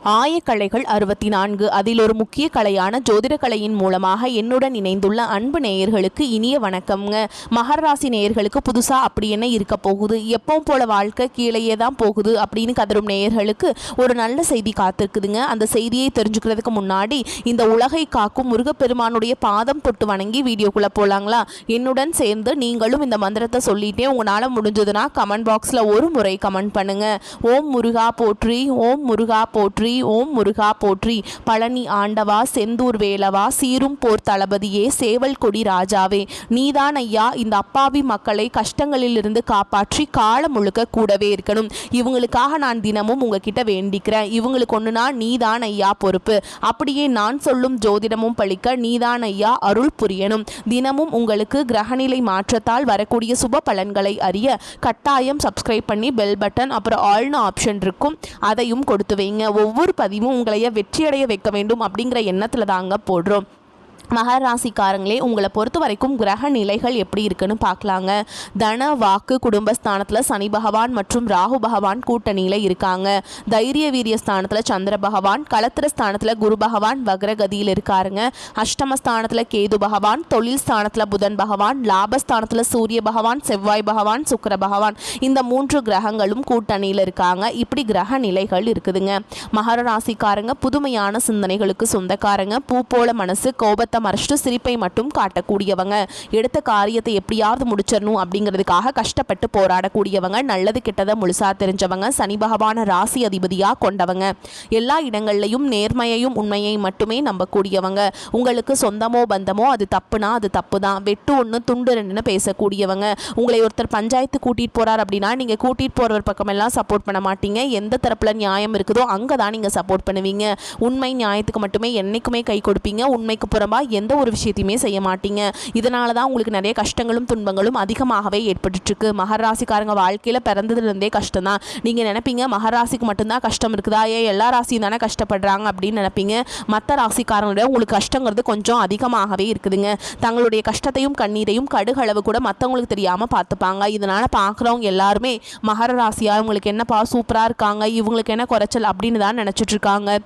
ஆயக்கலைகள் 64 அதில் ஒரு முக்கிய கலையான ஜோதிடக்கலையின் மூலமாக என்னுடன் இணைந்துள்ள அன்பு நேயர்களுக்கு இனிய வணக்கம்ங்க. மகர ராசி நேயர்களுக்கு புதுசா அப்படி என்ன இருக்க போகுது, எப்பவும் போல வாழ்க்கை கீழேயே தான் போகுது அப்படின்னு கதரும் நேயர்களுக்கு ஒரு நல்ல செய்தி காத்திருக்குதுங்க. அந்த செய்தியை தெரிஞ்சுக்கிறதுக்கு முன்னாடி இந்த உலகை காக்கும் முருகப்பெருமானுடைய பாதம் தொட்டு வணங்கி வீடியோக்குள்ள போலாங்களா? என்னுடன் சேர்ந்து நீங்களும் இந்த மந்திரத்தை சொல்லிட்டே உங்களால் முடிஞ்சதுன்னா கமெண்ட் பாக்ஸில் ஒரு முறை கமெண்ட் பண்ணுங்க. ஓம் முருகா போற்றி, ஓம் முருகா போற்றி, ஓம் முருகா போற்றி. பழனி ஆண்டவா, செந்தூர் வேலவா, சீரும் போர் தளபதியே, சேவல் கொடி ராஜாவே, நீதான் ஐயா இந்த அப்பாவி மக்களை கஷ்டங்களிலிருந்து காப்பாற்றி காலம் முழுக்க கூடவே இருக்கணும். இவங்களுக்காக நான் தினமும் உங்ககிட்ட வேண்டிக்கிறேன். இவங்களுக்கு ஒண்ணுனா நீதான் ஐயா பொறுப்பு. அப்படியே நான் சொல்லும் ஜோதிடமும் பழிக்க நீதான் ஐயா அருள் புரியணும். தினமும் உங்களுக்கு கிரகநிலை மாற்றத்தால் வரக்கூடிய சுப பலன்களை அறிய கட்டாயம் சப்ஸ்கிரைப் பண்ணி பெல் பட்டன் அப்புறம் ஆல்னு ஆப்ஷன் இருக்கும், அதையும் கொடுத்து வைங்க. ஒவ்வொரு பதிவும் உங்களைய வெற்றியடைய வைக்க வேண்டும் அப்படிங்கிற எண்ணத்தில் தாங்க போடுறோம். மகர ராசிக்காரங்களே, உங்களை பொறுத்த வரைக்கும் கிரக நிலைகள் எப்படி இருக்குன்னு பார்க்கலாங்க. தன வாக்கு குடும்பஸ்தானத்தில் சனி பகவான் மற்றும் ராகு பகவான் கூட்டணியில் இருக்காங்க. தைரிய வீரிய ஸ்தானத்தில் சந்திர பகவான், களத்திர ஸ்தானத்தில் குரு பகவான் வக்ரகதியில் இருக்காருங்க. அஷ்டமஸ்தானத்தில் கேது பகவான், தொழில் ஸ்தானத்தில் புதன் பகவான், லாபஸ்தானத்தில் சூரிய பகவான், செவ்வாய் பகவான், சுக்கிர பகவான், இந்த 3 கிரகங்களும் கூட்டணியில் இருக்காங்க. இப்படி கிரக நிலைகள் இருக்குதுங்க. மகர ராசிக்காரங்க புதுமையான சிந்தனைகளுக்கு சொந்தக்காரங்க. பூ போல மனசு, கோபத்தை மறைச்சிட்டு சிரிப்பை மட்டும் காட்டக்கூடியவங்க. எடுத்த காரியத்தை எப்படியாவது முடிச்சிடணும் அப்படிங்கிறதுக்காக கஷ்டப்பட்டு போராடக்கூடியவங்க. நல்லது கெட்டதை முழுசா தெரிஞ்சவங்க. சனி பகவான ராசி அதிபதியாக கொண்டவங்க. எல்லா இடங்கள்லையும் நேர்மையையும் உண்மையை மட்டுமே நம்பக்கூடியவங்க. உங்களுக்கு சொந்தமோ பந்தமோ அது தப்புனா அது தப்பு தான். வெட்டு ஒன்று துண்டு ரெண்டுன்னு பேசக்கூடியவங்க. உங்களை ஒருத்தர் பஞ்சாயத்து கூட்டிகிட்டு போகிறார் அப்படின்னா நீங்கள் கூட்டிகிட்டு போகிற பக்கமெல்லாம் சப்போர்ட் பண்ண மாட்டீங்க. எந்த தரப்பில் நியாயம் இருக்குதோ அங்கே தான் நீங்கள் சப்போர்ட் பண்ணுவீங்க. உண்மை நியாயத்துக்கு மட்டுமே என்றைக்குமே கை கொடுப்பீங்க. உண்மைக்கு புறம்பா எந்த ஒரு விஷயத்தையுமே செய்ய மாட்டீங்க. இதனால தான் உங்களுக்கு நிறைய கஷ்டங்களும் துன்பங்களும் அதிகமாகவே ஏற்பட்டுருக்கு. மகர ராசிக்காரங்க வாழ்க்கையில் பிறந்ததுலேருந்தே கஷ்டம் தான். நீங்கள் நினைப்பீங்க மகர ராசிக்கு மட்டும்தான் கஷ்டம் இருக்குதா, ஏன் எல்லா ராசியும் தானே கஷ்டப்படுறாங்க அப்படின்னு நினைப்பீங்க. மற்ற ராசிக்காரங்களோட உங்களுக்கு கஷ்டங்கிறது கொஞ்சம் அதிகமாகவே இருக்குதுங்க. தங்களுடைய கஷ்டத்தையும் கண்ணீரையும் கடுகளவு கூட மற்றவங்களுக்கு தெரியாமல் பார்த்துப்பாங்க. இதனால் பார்க்குறவங்க எல்லாருமே மகர ராசியாக உங்களுக்கு என்னப்பா சூப்பராக இருக்காங்க, இவங்களுக்கு என்ன குறைச்சல் அப்படின்னு தான் நினச்சிட்டு இருக்காங்க.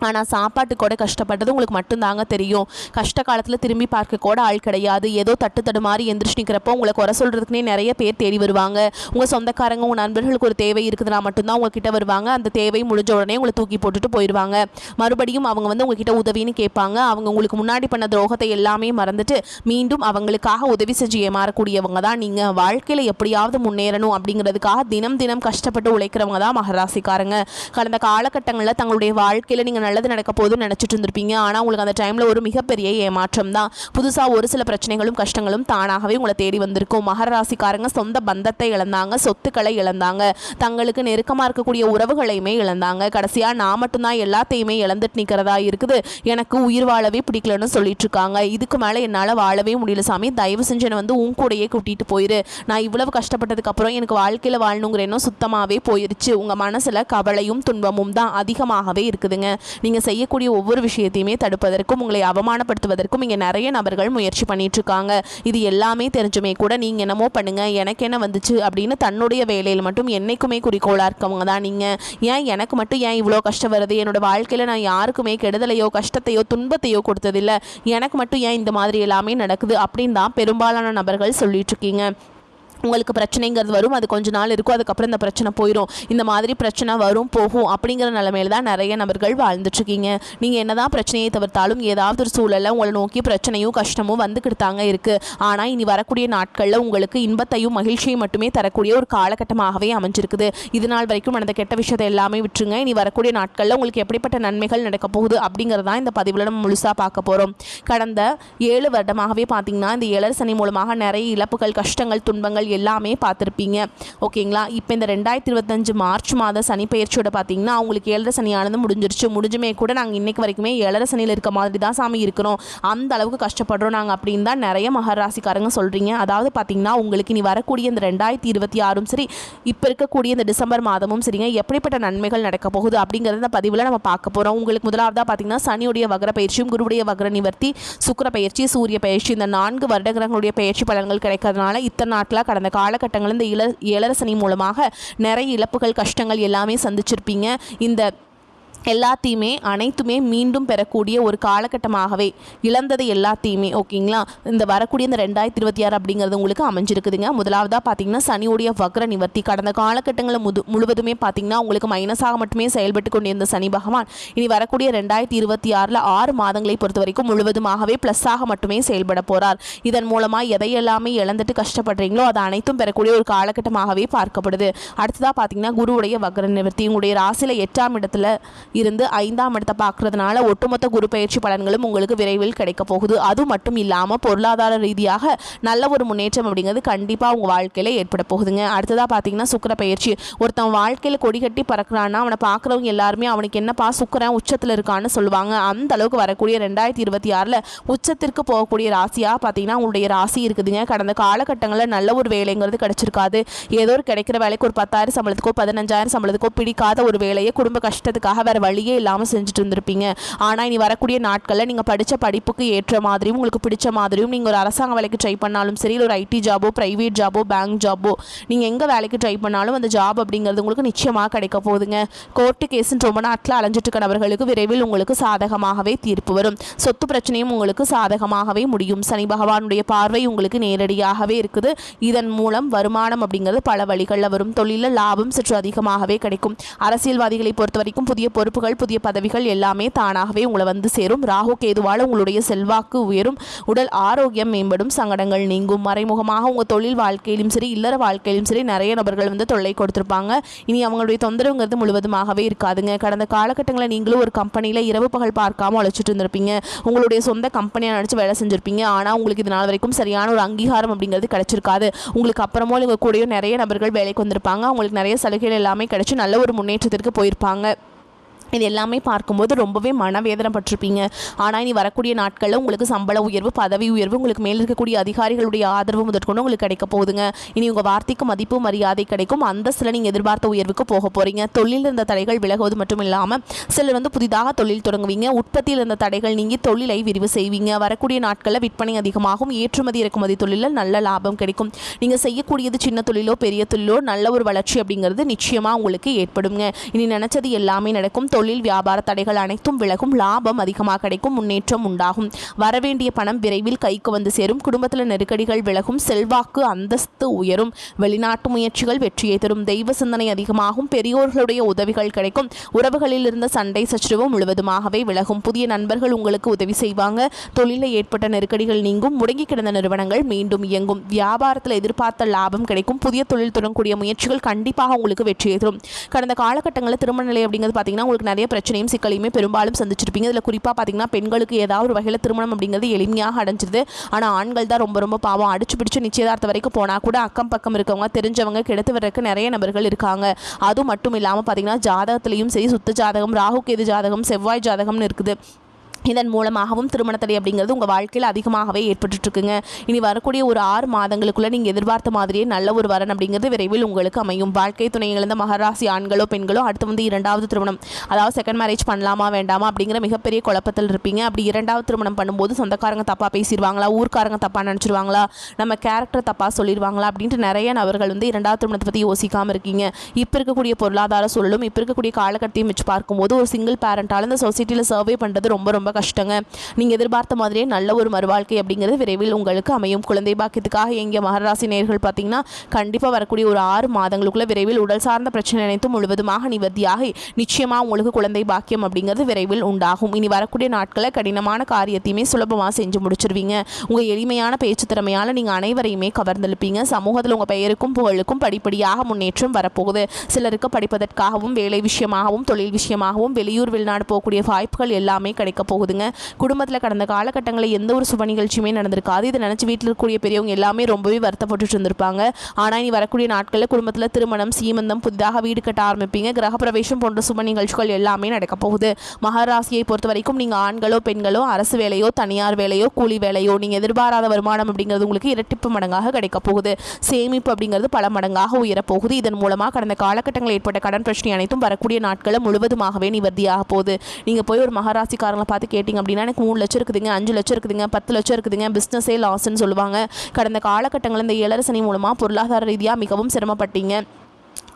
ஆனால் சாப்பாட்டு கூட கஷ்டப்பட்டது உங்களுக்கு மட்டும்தாங்க தெரியும். கஷ்ட காலத்தில் திரும்பி பார்க்க கூட ஆள் கிடையாது. ஏதோ தட்டு மாதிரி எந்திரிச்சு நிற்கிறப்போ உங்களை குறை சொல்கிறதுக்குனே நிறைய பேர் தேடி வருவாங்க. உங்கள் சொந்தக்காரங்க உங்கள் நண்பர்களுக்கு ஒரு தேவை இருக்குதுன்னா மட்டும்தான் உங்ககிட்ட வருவாங்க. அந்த தேவை முடிஞ்ச உடனே உங்களை தூக்கி போட்டுட்டு போயிடுவாங்க. மறுபடியும் அவங்க உங்ககிட்ட உதவின்னு கேட்பாங்க. அவங்க உங்களுக்கு முன்னாடி பண்ண துரோகத்தை எல்லாமே மறந்துட்டு மீண்டும் அவங்களுக்காக உதவி செஞ்சு ஏமாறக்கூடியவங்க தான் நீங்கள். வாழ்க்கையில் எப்படியாவது முன்னேறணும் அப்படிங்கிறதுக்காக தினம் தினம் கஷ்டப்பட்டு உழைக்கிறவங்க தான் மகராசிக்காரங்க. கடந்த காலகட்டங்களில் தங்களுடைய வாழ்க்கையில் நீங்கள் நல்லது நடக்க போதுன்னு நினச்சிட்டு இருந்திருப்பீங்க. ஆனால் உங்களுக்கு அந்த டைமில் ஒரு மிகப்பெரிய ஏமாற்றம் தான். புதுசாக ஒரு சில பிரச்சனைகளும் கஷ்டங்களும் தானாகவே உங்களை தேடி வந்திருக்கும். மகர ராசிக்காரங்க சொந்த பந்தத்தை இழந்தாங்க, சொத்துக்களை இழந்தாங்க, தங்களுக்கு நெருக்கமாக இருக்கக்கூடிய உறவுகளையுமே இழந்தாங்க. கடைசியாக நான் மட்டும்தான் எல்லாத்தையுமே இழந்துட்டு நிற்கிறதா இருக்குது, எனக்கு உயிர் வாழவே பிடிக்கலன்னு சொல்லிட்டு இருக்காங்க. இதுக்கு மேலே என்னால் வாழவே முடியல சாமி, தயவு செஞ்சு என்னை உன் கூடையே கூட்டிகிட்டு போயிரு. நான் இவ்வளவு கஷ்டப்பட்டதுக்கு அப்புறம் எனக்கு வாழ்க்கையில் வாழணுங்கிற எண்ணம் சுத்தமாகவே போயிருச்சு. உங்கள் மனசில் கவலையும் துன்பமும் தான் அதிகமாகவே இருக்குதுங்க. நீங்கள் செய்யக்கூடிய ஒவ்வொரு விஷயத்தையுமே தடுப்பதற்கும் உங்களை அவமானப்படுத்துவதற்கும் இங்கே நிறைய நபர்கள் முயற்சி பண்ணிட்டு இருக்காங்க. இது எல்லாமே தெரிஞ்சுமே கூட நீங்கள் என்னமோ பண்ணுங்க, எனக்கு என்ன வந்துச்சு அப்படின்னு தன்னுடைய வேலையில் மட்டும் என்னைக்குமே குறிக்கோளாக இருக்கவங்க தான் நீங்கள். ஏன் எனக்கு மட்டும் ஏன் இவ்வளோ கஷ்டம் வருது, என்னோட வாழ்க்கையில் நான் யாருக்குமே கெடுதலையோ கஷ்டத்தையோ துன்பத்தையோ கொடுத்ததில்லை, எனக்கு மட்டும் ஏன் இந்த மாதிரி எல்லாமே நடக்குது அப்படின்னு தான் பெரும்பாலான நபர்கள் சொல்லிட்டு இருக்கீங்க. உங்களுக்கு பிரச்சனைங்கிறது வரும், அது கொஞ்ச நாள் இருக்கும், அதுக்கப்புறம் இந்த பிரச்சனை போயிடும். இந்த மாதிரி பிரச்சனை வரும் போகும் அப்படிங்கிற நிலைமையில தான் நிறைய நபர்கள் வாழ்ந்துட்டுருக்கீங்க. நீங்கள் என்னதான் பிரச்சனையை தவிர்த்தாலும் ஏதாவது ஒரு சூழலில் உங்களை நோக்கி பிரச்சனையும் கஷ்டமும் வந்துக்கிட்டு தாங்க இருக்குது. ஆனால் இனி வரக்கூடிய நாட்களில் உங்களுக்கு இன்பத்தையும் மகிழ்ச்சியும் மட்டுமே தரக்கூடிய ஒரு காலகட்டமாகவே அமைஞ்சிருக்குது. இது நாள் வரைக்கும் நடந்த கெட்ட விஷயத்தை எல்லாமே விட்டுருங்க. இனி வரக்கூடிய நாட்களில் உங்களுக்கு எப்படிப்பட்ட நன்மைகள் நடக்க போகுது அப்படிங்கிறதான் இந்த பதிவில் நம்ம முழுசாக பார்க்க போகிறோம். கடந்த 7 வருடமாகவே பார்த்தீங்கன்னா இந்த 7 சனி மூலமாக நிறைய இழப்புகள், கஷ்டங்கள், துன்பங்கள் எல்லாமே பார்த்துருப்பீங்க. ஓகேங்களா? இப்போ இந்த 2025 மார்ச் மாத சனி பயிற்சியோட பார்த்தீங்கன்னா அவங்களுக்கு 7 சனியானது முடிஞ்சிருச்சு. முடிஞ்சுமே கூட நாங்கள் இன்னைக்கு வரைக்குமே 7 சனியில் இருக்க மாதிரி தான் சாமி இருக்கிறோம், அந்த அளவுக்கு கஷ்டப்படுறோம் நாங்கள் அப்படின்னு தான் நிறைய மகர ராசிக்காரங்க சொல்கிறீங்க. அதாவது பார்த்தீங்கன்னா உங்களுக்கு இனி வரக்கூடிய இந்த 2026 சரி, இப்போ இருக்கக்கூடிய இந்த டிசம்பர் மாதமும் சரிங்க, எப்படிப்பட்ட நன்மைகள் நடக்க போகுது அப்படிங்கிறத இந்த பதிவில் நம்ம பார்க்க போகிறோம். உங்களுக்கு முதலாவதாக பார்த்தீங்கன்னா சனியுடைய வக்ர பயிற்சியும் குருவுடைய வக்ர நிவர்த்தி, சுக்கிர பயிற்சி, சூரிய பயிற்சி, இந்த 4 வருட கிரகங்களுடைய பயிற்சி பலன்கள் கிடைக்கிறதுனால இத்தனை நாட்களாக கடந்த காலகட்டங்கள் இந்த ஏழரை சனி மூலமாக நிறைய இழப்புகள், கஷ்டங்கள் எல்லாமே சந்திச்சிருப்பீங்க. இந்த எல்லாத்தையுமே அனைத்துமே மீண்டும் பெறக்கூடிய ஒரு காலகட்டமாகவே இழந்தது எல்லாத்தையுமே ஓகேங்களா இந்த வரக்கூடிய இந்த 2026 அப்படிங்கிறது உங்களுக்கு அமைஞ்சிருக்குதுங்க. முதலாவதாக பார்த்தீங்கன்னா சனியுடைய வக்ர நிவர்த்தி. கடந்த காலகட்டங்களில் முழுவதுமே பார்த்தீங்கன்னா உங்களுக்கு மைனஸாக மட்டுமே செயல்பட்டு கொண்டிருந்த சனி பகவான் இனி வரக்கூடிய 2026 6 மாதங்களை பொறுத்த வரைக்கும் முழுவதுமாகவே ப்ளஸ்ஸாக மட்டுமே செயல்பட போகிறார். இதன் மூலமாக எதையெல்லாமே இழந்துட்டு கஷ்டப்படுறீங்களோ அதை அனைத்தும் பெறக்கூடிய ஒரு காலகட்டமாகவே பார்க்கப்படுது. அடுத்ததாக பார்த்தீங்கன்னா குருவுடைய வக்ர நிவர்த்தி உங்களுடைய ராசியில் 8ஆம் இடத்துல இருந்து 5ஆம் இடத்தை பார்க்கறதுனால ஒட்டுமொத்த குரு பயிற்சி பலன்களும் உங்களுக்கு விரைவில் கிடைக்க போகுது. அது மட்டும் இல்லாமல் பொருளாதார ரீதியாக நல்ல ஒரு முன்னேற்றம் அப்படிங்கிறது கண்டிப்பாக உங்கள் வாழ்க்கையில் ஏற்பட போகுதுங்க. அடுத்ததாக பார்த்தீங்கன்னா சுக்கிர பயிற்சி. ஒருத்தன் வாழ்க்கையில் கொடி கட்டி பறக்கிறான்னா அவனை பார்க்குறவங்க எல்லாருமே அவனுக்கு என்னப்பா சுக்கிரன் உச்சத்தில் இருக்கான்னு சொல்லுவாங்க. அந்த அளவுக்கு வரக்கூடிய 2026 உச்சத்திற்கு போகக்கூடிய ராசியாக பார்த்தீங்கன்னா உங்களுடைய ராசி இருக்குதுங்க. கடந்த காலகட்டங்களில் நல்ல ஒரு வேலைங்கிறது கிடைச்சிருக்காது. ஏதோ ஒரு கிடைக்கிற வேலைக்கு ஒரு 10,000 சம்பளத்துக்கோ 15,000 சம்பளத்துக்கோ பிடிக்காத ஒரு வேலையை குடும்ப கஷ்டத்துக்காக வேறு வழியே இல்லாமல் செஞ்சுட்டு இருந்திருப்பீங்க. ஆனால் இனி வரக்கூடிய நாட்களில் நீங்கள் படித்த படிப்புக்கு ஏற்ற மாதிரியும் உங்களுக்கு பிடிச்ச மாதிரியும் நீங்கள் ஒரு அரசாங்க வேலைக்கு ட்ரை பண்ணாலும் சரி, ஒரு ஐடி ஜாபோ ப்ரைவேட் ஜாபோ பேங்க் ஜாபோ நீங்கள் எங்கே வேலைக்கு ட்ரை பண்ணாலும் அந்த ஜாப் அப்படிங்கிறது உங்களுக்கு நிச்சயமாக கிடைக்க போகுதுங்க. கோர்ட்டு கேஸுன்னு ரொம்ப நாட்டில் அலைஞ்சிட்டு இருக்க நபர்களுக்கு விரைவில் உங்களுக்கு சாதகமாகவே தீர்ப்பு வரும். சொத்து பிரச்சனையும் உங்களுக்கு சாதகமாகவே முடியும். சனி பகவானுடைய பார்வை உங்களுக்கு நேரடியாகவே இருக்குது. இதன் மூலம் வருமானம் அப்படிங்கிறது பல வழிகளில் வரும். தொழிலில் லாபம் சற்று அதிகமாகவே கிடைக்கும். அரசியல்வாதிகளை பொறுத்த வரைக்கும் புதிய பொறுப்புகள் புதிய பதவிகள் எல்லாமே தானாகவே உங்களை வந்து சேரும். ராகு கேதுவால் உங்களுடைய செல்வாக்கு உயரும். உடல் ஆரோக்கியம் மேம்படும். சங்கடங்கள் நீங்கும். மறைமுகமாக உங்கள் தொழில் வாழ்க்கையிலும் சரி இல்லற வாழ்க்கையிலும் சரி நிறைய நபர்கள் வந்து தொல்லை கொடுத்துருப்பாங்க. இனி அவங்களுடைய தொந்தரவுங்கிறது முழுவதுமாகவே இருக்காதுங்க. கடந்த காலகட்டங்களில் நீங்களும் ஒரு கம்பெனியில் இரவு பகல் பார்க்காம உழைச்சிட்டு இருந்திருப்பீங்க. உங்களுடைய சொந்த கம்பெனியை நினச்சி வேலை செஞ்சுருப்பீங்க. ஆனால் உங்களுக்கு இது நாள் வரைக்கும் சரியான ஒரு அங்கீகாரம் அப்படிங்கிறது கிடைச்சிருக்காது. உங்களுக்கு அப்புறமோ உங்கள் கூடயும் நிறைய நபர்கள் வேலைக்கு வந்திருப்பாங்க. உங்களுக்கு நிறைய சலுகைகள் எல்லாமே கிடைச்சி நல்ல ஒரு முன்னேற்றத்திற்கு போயிருப்பாங்க. இது எல்லாமே பார்க்கும்போது ரொம்பவே மனவேதனைப்பட்டிருப்பீங்க. ஆனால் இனி வரக்கூடிய நாட்களில் உங்களுக்கு சம்பள உயர்வு பதவி உயர்வு உங்களுக்கு மேல் இருக்கக்கூடிய அதிகாரிகளுடைய ஆதரவு முதற்கொண்டு உங்களுக்கு கிடைக்க போகுதுங்க. இனி உங்கள் வார்த்தைக்கு மதிப்பு மரியாதை கிடைக்கும். அந்தஸ்தில் நீங்கள் எதிர்பார்த்த உயர்வுக்கு போக போகிறீங்க. தொழிலில் இருந்த தடைகள் விலகுவது மட்டும் இல்லாமல் சிலர் வந்து புதிதாக தொழில் தொடங்குவீங்க. உற்பத்தியில் இருந்த தடைகள் நீங்கி தொழிலை விரிவு செய்வீங்க. வரக்கூடிய நாட்களில் விற்பனை அதிகமாகும். ஏற்றுமதி இறக்குமதி தொழிலில் நல்ல லாபம் கிடைக்கும். நீங்கள் செய்யக்கூடியது சின்ன தொழிலோ பெரிய தொழிலோ நல்ல ஒரு வளர்ச்சி அப்படிங்கிறது நிச்சயமாக உங்களுக்கு ஏற்படுங்க. இனி நினைச்சது எல்லாமே நடக்கும். தொழில் வியாபார தடைகள் அனைத்தும் விலகும். லாபம் அதிகமாக கிடைக்கும். முன்னேற்றம் உண்டாகும். வரவேண்டிய பணம் விரைவில் கைக்கு வந்து சேரும். குடும்பத்தில் நெருக்கடிகள் விலகும். செல்வாக்கு அந்தஸ்து உயரும். வெளிநாட்டு முயற்சிகள் வெற்றியை தரும். தெய்வ சிந்தனை அதிகமாகும். பெரியோர்களுடைய உதவிகள் கிடைக்கும். உறவுகளில் இருந்த சண்டை சச்சரவு முழுவதுமாகவே விலகும். புதிய நண்பர்கள் உங்களுக்கு உதவி செய்வாங்க. தொழிலில் ஏற்பட்ட நெருக்கடிகள் நீங்கும். முடங்கி கிடந்த நிறுவனங்கள் மீண்டும் இயங்கும். வியாபாரத்தில் எதிர்பார்த்த லாபம் கிடைக்கும். புதிய தொழில் தொடங்கக்கூடிய முயற்சிகள் கண்டிப்பாக உங்களுக்கு வெற்றியை தரும். கடந்த காலகட்டங்களில் திருமண நிலை அப்படிங்கிறது பார்த்தீங்கன்னா உங்களுக்கு நிறைய பிரச்சனையும் சிக்கலையுமே பெரும்பாலும் சந்திச்சிருப்பீங்க. இதில் குறிப்பாக பார்த்தீங்கன்னா பெண்களுக்கு ஏதாவது ஒரு வகையில் திருமணம் அப்படிங்கிறது எளிமையாக அடைஞ்சிருது. ஆனால் ஆண்கள் தான் ரொம்ப ரொம்ப பாவம். அடிச்சு பிடிச்சு நிச்சயதார்த்த வரைக்கும் போனால் கூட அக்கம் பக்கம் இருக்கவங்க தெரிஞ்சவங்க கெடுத்து வர்றதுக்கு நிறைய நபர்கள் இருக்காங்க. அது மட்டும் இல்லாமல் பார்த்தீங்கன்னா ஜாதகத்திலையும் சரி சுத்த ஜாதகம் ராகு கேது ஜாதகம் செவ்வாய் ஜாதகம்னு இருக்குது. இதன் மூலமாகவும் திருமணத்தடை அப்படிங்கிறது உங்கள் வாழ்க்கையில் அதிகமாகவே ஏற்பட்டுருக்குங்க. இனி வரக்கூடிய ஒரு 6 மாதங்களுக்குள்ளே நீங்கள் எதிர்பார்த்த மாதிரியே நல்ல ஒரு வரன் அப்படிங்கிறது விரைவில் உங்களுக்கு அமையும். வாழ்க்கை துணை இழந்த மகராசி ஆண்களோ பெண்களோ அடுத்து வந்து 2வது திருமணம் அதாவது செகண்ட் மேரேஜ் பண்ணலாமா வேண்டாமா அப்படிங்கிற மிகப்பெரிய குழப்பத்தில் இருப்பீங்க. அப்படி 2வது திருமணம் பண்ணும்போது சொந்தக்காரங்க தப்பாக பேசிடுவாங்களா, ஊர்க்காரங்க தப்பாக நினச்சிருவாங்களா, நம்ம கேரக்டர் தப்பாக சொல்லிடுவாங்களா அப்படின்ட்டு நிறைய நபர்கள் வந்து 2வது திருமணத்தை பற்றி யோசிக்காமல் இருக்கீங்க. இப்போ இருக்கக்கூடிய பொருளாதார சூழலும் இப்போ இருக்கக்கூடிய காலகட்டத்தையும் வச்சு பார்க்கும்போது ஒரு சிங்கிள் பேரண்டால் இந்த சொசைட்டியில் சர்வே பண்ணுறது ரொம்ப ரொம்ப கஷ்டங்க. நீங்கள் எதிர்பார்த்த மாதிரியே நல்ல ஒரு மறுவாழ்க்கை அப்படிங்கிறது விரைவில் உங்களுக்கு அமையும். குழந்தை பாக்கியத்துக்காக எங்கள் மகராசி நேயர்கள் பார்த்தீங்கன்னா கண்டிப்பாக வரக்கூடிய ஒரு 6 மாதங்களுக்குள்ள விரைவில் உடல் சார்ந்த பிரச்சனை அனைத்தும் முழுவதுமாக நிவர்த்தியாகி நிச்சயமாக உங்களுக்கு குழந்தை பாக்கியம் அப்படிங்கிறது விரைவில் உண்டாகும். இனி வரக்கூடிய நாட்களில் கடினமான காரியத்தையுமே சுலபமாக செஞ்சு முடிச்சிருவீங்க. உங்கள் எளிமையான பேச்சு திறமையால் நீங்கள் அனைவரையுமே கவர்ந்தெழுப்பீங்க. சமூகத்தில் உங்கள் பெயருக்கும் புகழுக்கும் படிப்படியாக முன்னேற்றம் வரப்போகுது. சிலருக்கு படிப்பதற்காகவும் வேலை விஷயமாகவும் தொழில் விஷயமாகவும் வெளியூர் வெளிநாடு போகக்கூடிய வாய்ப்புகள் எல்லாமே கிடைக்க போகுதுங்க. குடும்பத்தில் கடந்த காலகட்டங்களில் எந்த ஒரு சுப நிகழ்ச்சியுமே நடந்திருக்காது. இதை நினச்சி வீட்டில் இருக்கக்கூடிய பெரியவங்க எல்லாமே ரொம்பவே வருத்தப்பட்டு இருந்திருப்பாங்க. ஆனால் இனி வரக்கூடிய நாட்களில் குடும்பத்தில் திருமணம் சீமந்தம் புதிதாக வீடு கட்ட ஆரம்பிப்பீங்க. கிரகப்பிரவேசம் போன்ற சுப நிகழ்ச்சிகள் எல்லாமே நடக்க போகுது. மகராசியை பொறுத்த வரைக்கும் நீங்கள் ஆண்களோ பெண்களோ அரசு வேலையோ தனியார் வேலையோ கூலி வேலையோ நீங்கள் எதிர்பாராத வருமானம் அப்படிங்கிறது உங்களுக்கு இரட்டிப்பு மடங்காக கிடைக்க போகுது. சேமிப்பு அப்படிங்கிறது பல மடங்காக உயரப்போகுது. இதன் மூலமாக கடந்த காலகட்டங்களில் ஏற்பட்ட கடன் பிரச்சனை அனைத்தும் வரக்கூடிய நாட்களில் முழுவதுமாகவே நிவர்த்தியாக போகுது. நீங்கள் போய் ஒரு மகராசிக்காரங்களை பார்த்து கேட்டிங்க அப்படின்னா எனக்கு 3 லட்சம் இருக்குதுங்க, 5 லட்சம் இருக்குதுங்க, 10 லட்சம் இருக்குதுங்க, பிஸ்னஸே லாஸ்ன்னு சொல்லுவாங்க. கடந்த காலகட்டங்களில் இந்த 7 சனி மூலமாக பொருளாதார ரீதியாக மிகவும் சிரமப்பட்டீங்க.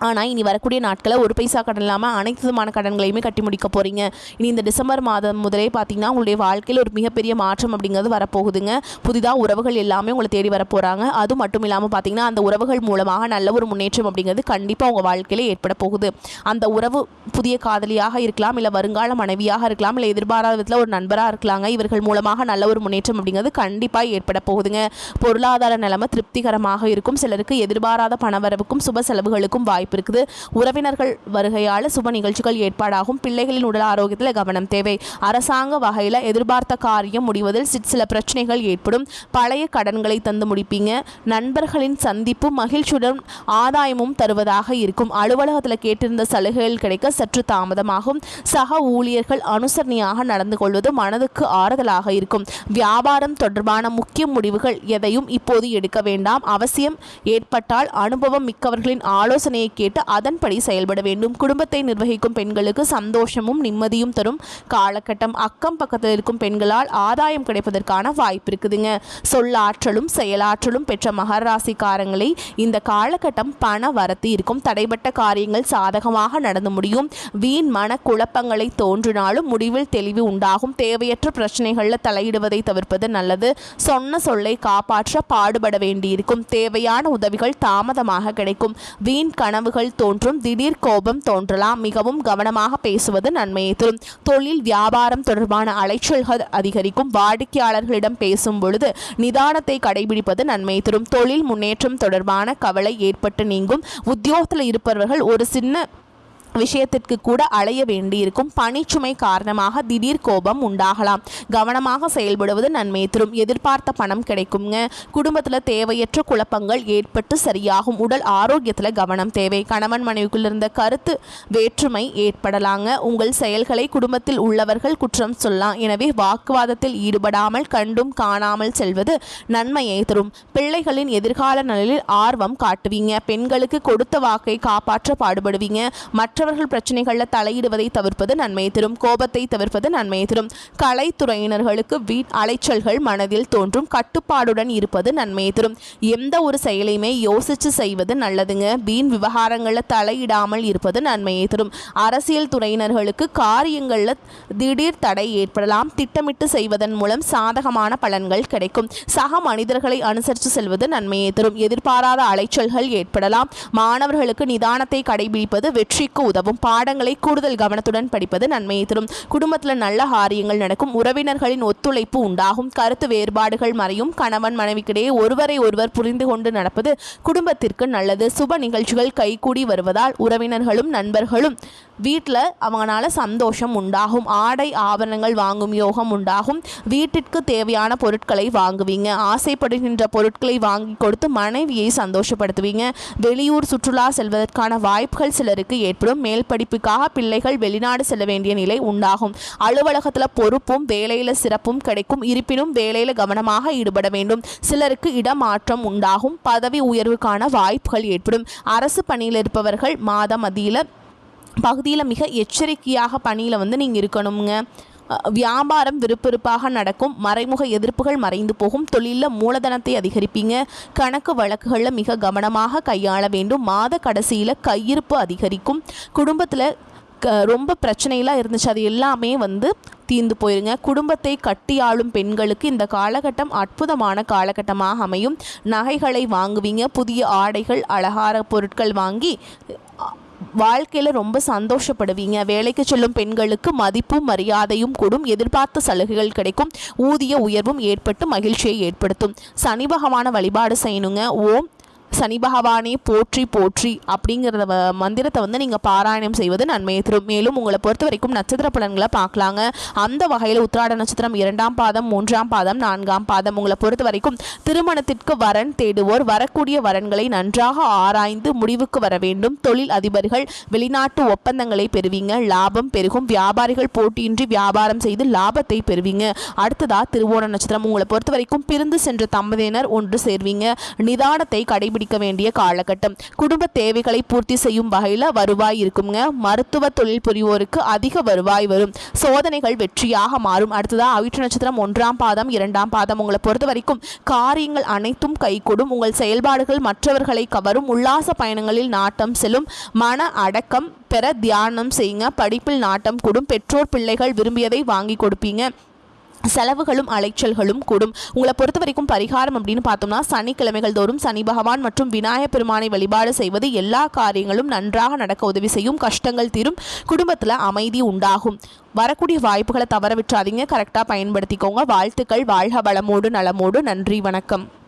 ஆனால் இனி வரக்கூடிய நாட்களில் ஒரு பைசா கடன் இல்லாமல் அனைத்து விதமான கடன்களையுமே கட்டி முடிக்க போகிறீங்க. இனி இந்த டிசம்பர் மாதம் முதலே பார்த்தீங்கன்னா உங்களுடைய வாழ்க்கையில் ஒரு மிகப்பெரிய மாற்றம் அப்படிங்கிறது வரப்போகுதுங்க. புதிதாக உறவுகள் எல்லாமே உங்களை தேடி வரப்போகிறாங்க. அது மட்டும் இல்லாமல் பார்த்தீங்கன்னா அந்த உறவுகள் மூலமாக நல்ல ஒரு முன்னேற்றம் அப்படிங்கிறது கண்டிப்பாக உங்கள் வாழ்க்கையில் ஏற்பட போகுது. அந்த உறவு புதிய காதலியாக இருக்கலாம், இல்லை வருங்கால மனைவியாக இருக்கலாம், இல்லை எதிர்பாராத விதத்தில் ஒரு நண்பராக இருக்கலாங்க. இவர்கள் மூலமாக நல்ல ஒரு முன்னேற்றம் அப்படிங்கிறது கண்டிப்பாக ஏற்பட போகுதுங்க. பொருளாதார நிலைமை திருப்திகரமாக இருக்கும். சிலருக்கு எதிர்பாராத பணவரவுக்கும் சுப செலவுகளுக்கும் வாய்ப்பு இருக்குது. உறவினர்கள் வருகையால் சுப நிகழ்ச்சிகள் ஏற்பாடாகும். பிள்ளைகளின் உடல் ஆரோக்கியத்தில் கவனம் தேவை. அரசாங்க வகையில் எதிர்பார்த்த காரியம் முடிவதில் சில பிரச்சனைகள் ஏற்படும். பழைய கடன்களை தந்து முடிப்பீங்க. நண்பர்களின் சந்திப்பு மகிழ்ச்சியுடன் ஆதாயமும் தருவதாக இருக்கும். அலுவலகத்தில் கேட்டிருந்த சலுகைகள் கிடைக்க சற்று தாமதமாகும். சக ஊழியர்கள் அனுசரணையாக நடந்து கொள்வது மனதுக்கு ஆறுதலாக இருக்கும். வியாபாரம் தொடர்பான முக்கிய முடிவுகள் எதையும் இப்போது எடுக்க வேண்டாம். அவசியம் ஏற்பட்டால் அனுபவம் மிக்கவர்களின் ஆலோசனையை கேட்டு அதன்படி செயல்பட வேண்டும். குடும்பத்தை நிர்வகிக்கும் பெண்களுக்கு சந்தோஷமும் நிம்மதியும் தரும் காலகட்டம். அக்கம் பக்கத்தில் இருக்கும் பெண்களால் ஆதாயம் கிடைப்பதற்கான வாய்ப்பு இருக்குதுங்க. சொல்லாற்றலும் செயலாற்றலும் பெற்ற மகர ராசிக்காரங்களை இந்த காலகட்டம் பண வரத்து இருக்கும். தடைப்பட்ட காரியங்கள் சாதகமாக நடந்து முடியும். வீண் மன குழப்பங்களை தோன்றினாலும் முடிவில் தெளிவு உண்டாகும். தேவையற்ற பிரச்சனைகளில் தலையிடுவதை தவிர்ப்பது நல்லது. சொன்ன சொல்லை காப்பாற்ற பாடுபட வேண்டியிருக்கும். தேவையான உதவிகள் தாமதமாக கிடைக்கும். வீண் கனவுகள் தோன்றும். திடீர் கோபம் தோன்றலாம். மிகவும் கவனமாக பேசுவது நன்மையை தரும். தொழில் வியாபாரம் தொடர்பான அலைச்சல்கள் அதிகரிக்கும். வாடிக்கையாளர்களிடம் பேசும் பொழுது நிதானத்தை கடைபிடிப்பது நன்மையை தரும். தொழில் முன்னேற்றம் தொடர்பான கவலை ஏற்பட்டு நீங்கும். உத்தியோகத்தில் இருப்பவர்கள் ஒரு சின்ன விஷயத்திற்கு கூட அலைய வேண்டியிருக்கும். பணிச்சுமை காரணமாக திடீர் கோபம் உண்டாகலாம். கவனமாக செயல்படுவது நன்மை தரும். எதிர்பார்த்த பணம் கிடைக்குங்க. குடும்பத்தில் தேவையற்ற குழப்பங்கள் ஏற்பட்டு சரியாகும். உடல் ஆரோக்கியத்தில் கவனம் தேவை. கணவன் மனைவிக்குள் இருந்த கருத்து வேற்றுமை ஏற்படலாங்க. உங்கள் செயல்களை குடும்பத்தில் உள்ளவர்கள் குற்றம் சொல்லலாம். எனவே வாக்குவாதத்தில் ஈடுபடாமல் கண்டும் காணாமல் செல்வது நன்மையை தரும். பிள்ளைகளின் எதிர்கால நலனில் ஆர்வம் காட்டுவீங்க. பெண்களுக்கு கொடுத்த வாக்கை காப்பாற்ற பாடுபடுவீங்க. மற்றவர்கள் பிரச்சனைகளில் தலையிடுவதை தவிர்ப்பது நன்மை தரும். கோபத்தை தவிர்ப்பது நன்மை தரும். கலைத்துறையினர்களுக்கு வீண் அலைச்சல்கள் மனதில் தோன்றும். கட்டுப்பாடுடன் இருப்பது நன்மை தரும். எந்த ஒரு செயலையுமே யோசித்து செய்வது நல்லதுங்க. வீண் விவகாரங்களில் தலையிடாமல் இருப்பது நன்மையை தரும். அரசியல் துறையினர்களுக்கு காரியங்களில் திடீர் தடை ஏற்படலாம். திட்டமிட்டு செய்வதன் மூலம் சாதகமான பலன்கள் கிடைக்கும். சக மனிதர்களை அனுசரித்து செல்வது நன்மையை தரும். எதிர்பாராத அலைச்சல்கள் ஏற்படலாம். மாணவர்களுக்கு நிதானத்தை கடைபிடிப்பது வெற்றிக்கு உதவும். பாடங்களை கூடுதல் கவனத்துடன் படிப்பது நன்மையை தரும். குடும்பத்தில் நல்ல காரியங்கள் நடக்கும். உறவினர்களின் ஒத்துழைப்பு உண்டாகும். கருத்து வேறுபாடுகள் மறையும். கணவன் மனைவிக்கிடையே ஒருவரை ஒருவர் புரிந்து கொண்டு நடப்பது குடும்பத்திற்கு நல்லது. சுப நிகழ்ச்சிகள் கைகூடி வருவதால் உறவினர்களும் நண்பர்களும் வீட்டில் அவங்களால சந்தோஷம் உண்டாகும். ஆடை ஆபரணங்கள் வாங்கும் யோகம் உண்டாகும். வீட்டிற்கு தேவையான பொருட்களை வாங்குவீங்க. ஆசைப்படுகின்ற பொருட்களை வாங்கி கொடுத்து மனைவியை சந்தோஷப்படுத்துவீங்க. வெளியூர் சுற்றுலா செல்வதற்கான வாய்ப்புகள் சிலருக்கு ஏற்படும். மேல் படிப்புக்காக பிள்ளைகள் வெளிநாடு செல்ல வேண்டிய நிலை உண்டாகும். அலுவலகத்தில் பொறுப்பும் வேலையில் சிறப்பும் கிடைக்கும். இருப்பினும் வேலையில் கவனமாக ஈடுபட வேண்டும். சிலருக்கு இடமாற்றம் உண்டாகும். பதவி உயர்வுக்கான வாய்ப்புகள் ஏற்படும். அரசு பணியில் இருப்பவர்கள் மாத மத்தியில் பகுதியில் மிக எச்சரிக்கையாக பணியில் நீங்கள் இருக்கணுங்க. வியாபாரம் விறுவிறுப்பாக நடக்கும். மறைமுக எதிர்ப்புகள் மறைந்து போகும். தொழிலில் மூலதனத்தை அதிகரிப்பீங்க. கணக்கு வழக்குகளில் மிக கவனமாக கையாள வேண்டும். மாத கடைசியில் கையிருப்பு அதிகரிக்கும். குடும்பத்தில் ரொம்ப பிரச்சனைலாம் இருந்துச்சு, அது எல்லாமே தீர்ந்து போயிருங்க. குடும்பத்தை கட்டியாளும் பெண்களுக்கு இந்த காலகட்டம் அற்புதமான காலகட்டமாக அமையும். நகைகளை வாங்குவீங்க. புதிய ஆடைகள் அலங்கார பொருட்கள் வாங்கி வாழ்க்கையில் ரொம்ப சந்தோஷப்படுவீங்க. வேலைக்கு செல்லும் பெண்களுக்கு மதிப்பும் மரியாதையும் கூடும். எதிர்பார்த்த சலுகைகள் கிடைக்கும். ஊதிய உயர்வும் ஏற்பட்டு மகிழ்ச்சியை ஏற்படுத்தும். சனி பகவானை வழிபாடு செய்யணுங்க. ஓம் சனி பகவானே போற்றி போற்றி அப்படிங்கிற மந்திரத்தை நீங்கள் பாராயணம் செய்வது நன்மையை தரும். மேலும் உங்களை பொறுத்த வரைக்கும் நட்சத்திர பலன்களை பார்க்கலாங்க. அந்த வகையில் உத்திராட நட்சத்திரம் 2ஆம் பாதம் 3ஆம் பாதம் 4ஆம் பாதம். உங்களை பொறுத்த வரைக்கும் திருமணத்திற்கு வரன் தேடுவோர் வரக்கூடிய வரன்களை நன்றாக ஆராய்ந்து முடிவுக்கு வர வேண்டும். தொழில் அதிபர்கள் வெளிநாட்டு ஒப்பந்தங்களை பெறுவீங்க. லாபம் பெருகும். வியாபாரிகள் போட்டியின்றி வியாபாரம் செய்து லாபத்தை பெறுவீங்க. அடுத்ததா திருவோண நட்சத்திரம். உங்களை பொறுத்த வரைக்கும் பிரிந்து சென்ற தம்பதியினர் ஒன்று சேர்வீங்க. நிதானத்தை கடைபிடி கடைபிடிக்க வேண்டிய காலகட்டம். குடும்ப தேவைகளை பூர்த்தி செய்யும் வகையில் வருவாய் இருக்குங்க. மருத்துவ தொழில் புரிவோருக்கு அதிக வருவாய் வரும். சோதனைகள் வெற்றியாக மாறும். அடுத்ததாக அவிட்ட நட்சத்திரம் 1ஆம் பாதம் 2ஆம் பாதம். உங்களை பொறுத்த வரைக்கும் காரியங்கள் அனைத்தும் கைகூடும். உங்கள் செயல்பாடுகள் மற்றவர்களை கவரும். உல்லாச பயணங்களில் நாட்டம் செல்லும். மன அடக்கம் பெற தியானம் செய்யுங்க. படிப்பில் நாட்டம் கூடும். பெற்றோர் பிள்ளைகள் விரும்பியதை வாங்கி கொடுப்பீங்க. செலவுகளும் அலைச்சல்களும் கூடும். உங்களை பொறுத்த வரைக்கும் பரிகாரம் அப்படின்னு பார்த்தோம்னா சனிக்கிழமைகள் தோறும் சனி பகவான் மற்றும் விநாயகப் பெருமானை வழிபாடு செய்வது எல்லா காரியங்களும் நன்றாக நடக்க உதவி செய்யும். கஷ்டங்கள் தீரும். குடும்பத்தில் அமைதி உண்டாகும். வரக்கூடிய வாய்ப்புகளை தவற விட்டுறாதீங்க. கரெக்டாக பயன்படுத்திக்கோங்க. வாழ்த்துக்கள். வாழ்க வளமோடு நலமோடு. நன்றி, வணக்கம்.